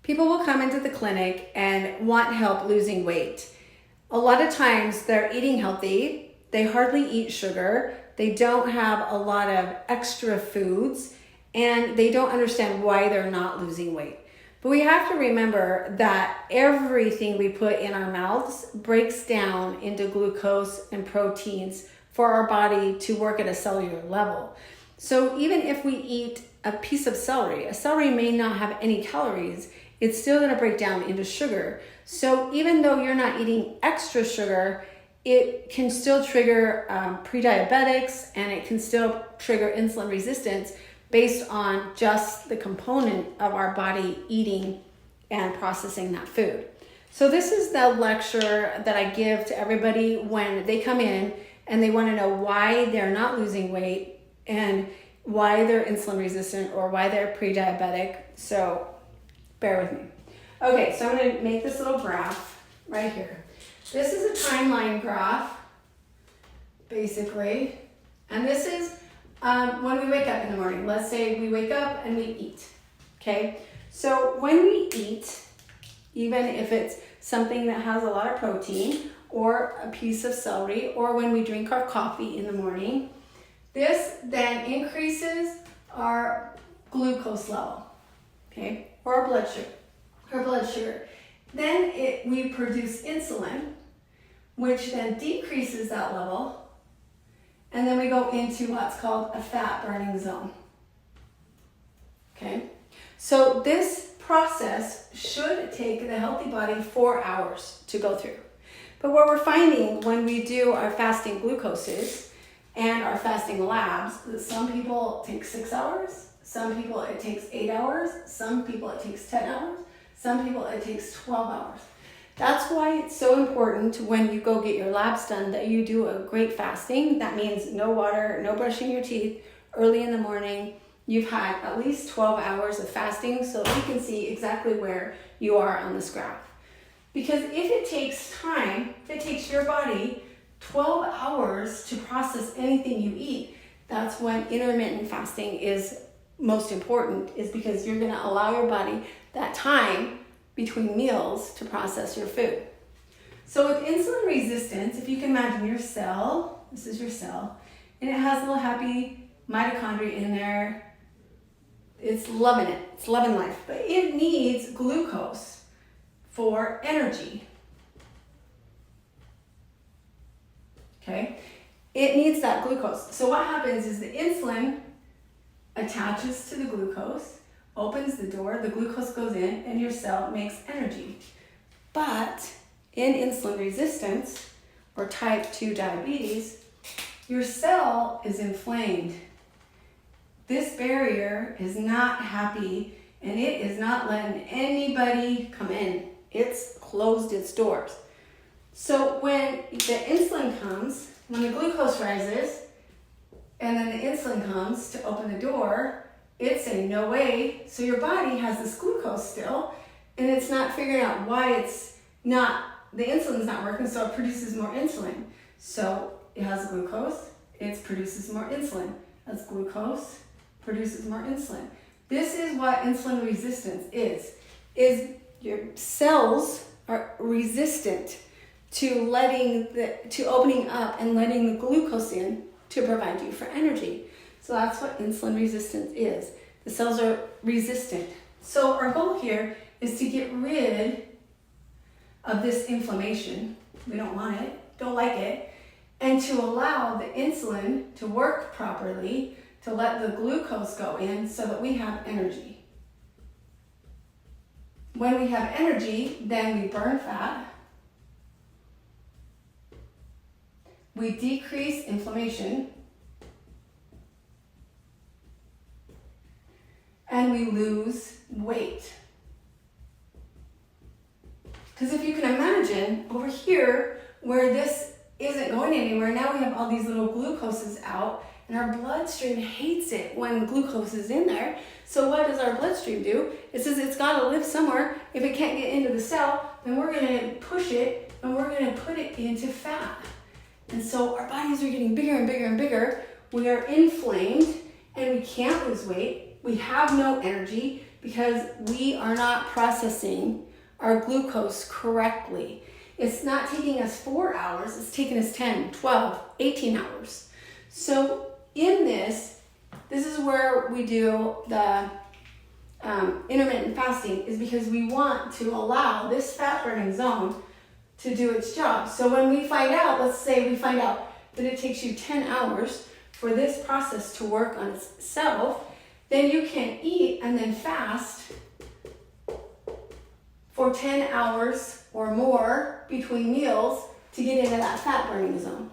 People will come into the clinic and want help losing weight. A lot of times they're eating healthy, they hardly eat sugar, they don't have a lot of extra foods, and they don't understand why they're not losing weight. But we have to remember that everything we put in our mouths breaks down into glucose and proteins for our body to work at a cellular level. So even if we eat a piece of celery, a celery may not have any calories, it's still going to break down into sugar. So even though you're not eating extra sugar, it can still trigger pre-diabetics, and it can still trigger insulin resistance based on just the component of our body eating and processing that food. So this is the lecture that I give to everybody when they come in and they want to know why they're not losing weight and why they're insulin resistant or why they're pre-diabetic. So bear with me. Okay, so I'm going to make this little graph right here. This is a timeline graph, basically, and this is when we wake up in the morning. Let's say we wake up and we eat, okay? So when we eat, even if it's something that has a lot of protein or a piece of celery, or when we drink our coffee in the morning, this then increases our glucose level, okay, or our blood sugar. Then we produce insulin, which then decreases that level, and then we go into what's called a fat burning zone, okay? So this process should take the healthy body 4 hours to go through. But what we're finding when we do our fasting glucoses and our fasting labs, that some people take 6 hours, some people it takes 8 hours, some people it takes 10 hours, some people it takes 12 hours. That's why it's so important when you go get your labs done that you do a great fasting. That means no water, no brushing your teeth, early in the morning. You've had at least 12 hours of fasting so you can see exactly where you are on this graph. Because if it takes time, if it takes your body 12 hours to process anything you eat, that's when intermittent fasting is most important, is because you're going to allow your body that time between meals to process your food. So with insulin resistance, if you can imagine your cell, this is your cell, and it has a little happy mitochondria in there. It's loving it. It's loving life. But it needs glucose for energy. Okay? It needs that glucose. So what happens is the insulin attaches to the glucose, opens the door, the glucose goes in, and your cell makes energy. But in insulin resistance, or type 2 diabetes, your cell is inflamed. This barrier is not happy, and it is not letting anybody come in. It's closed its doors. So when the insulin comes, when the glucose rises, and then the insulin comes to open the door, it's saying no way. So your body has this glucose still, and it's not figuring out why the insulin's not working, so it produces more insulin. So it has glucose, it produces more insulin. As glucose produces more insulin. This is what insulin resistance is your cells are resistant to opening up and letting the glucose in to provide you for energy. So that's what insulin resistance is. The cells are resistant. So our goal here is to get rid of this inflammation. We don't want it, don't like it, and to allow the insulin to work properly, to let the glucose go in so that we have energy. When we have energy, then we burn fat, we decrease inflammation, and we lose weight. Because if you can imagine, over here, where this isn't going anywhere, now we have all these little glucoses out, and our bloodstream hates it when glucose is in there. So what does our bloodstream do? It says it's got to live somewhere. If it can't get into the cell, then we're going to push it, and we're going to put it into fat. And so our bodies are getting bigger and bigger and bigger. We are inflamed, and we can't lose weight. We have no energy. because we are not processing our glucose correctly. It's not taking us 4 hours, it's taking us 10, 12, 18 hours. So in this is where we do the intermittent fasting, is because we want to allow this fat burning zone to do its job. So when we find out, let's say we find out that it takes you 10 hours for this process to work on itself, then you can eat and then fast for 10 hours or more between meals to get into that fat burning zone.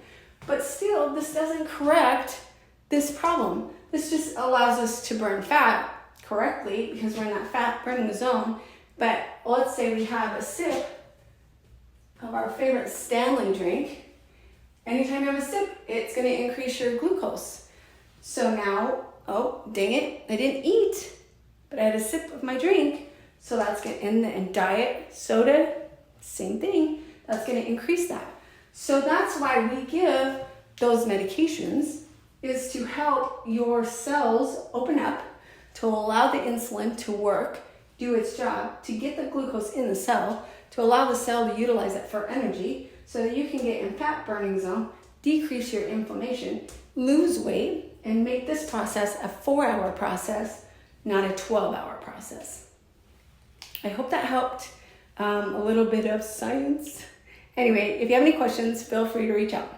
But still, this doesn't correct this problem. This just allows us to burn fat correctly because we're in that fat burning zone. But let's say we have a sip of our favorite Stanley drink. Anytime you have a sip, it's going to increase your glucose. So now, oh, dang it, I didn't eat, but I had a sip of my drink. So that's going to, and diet, soda, same thing. That's going to increase that. So that's why we give those medications, is to help your cells open up, to allow the insulin to work, do its job, to get the glucose in the cell, to allow the cell to utilize it for energy so that you can get in fat burning zone, decrease your inflammation, lose weight, and make this process a 4-hour process, not a 12-hour process. I hope that helped. A little bit of science. Anyway, if you have any questions, feel free to reach out.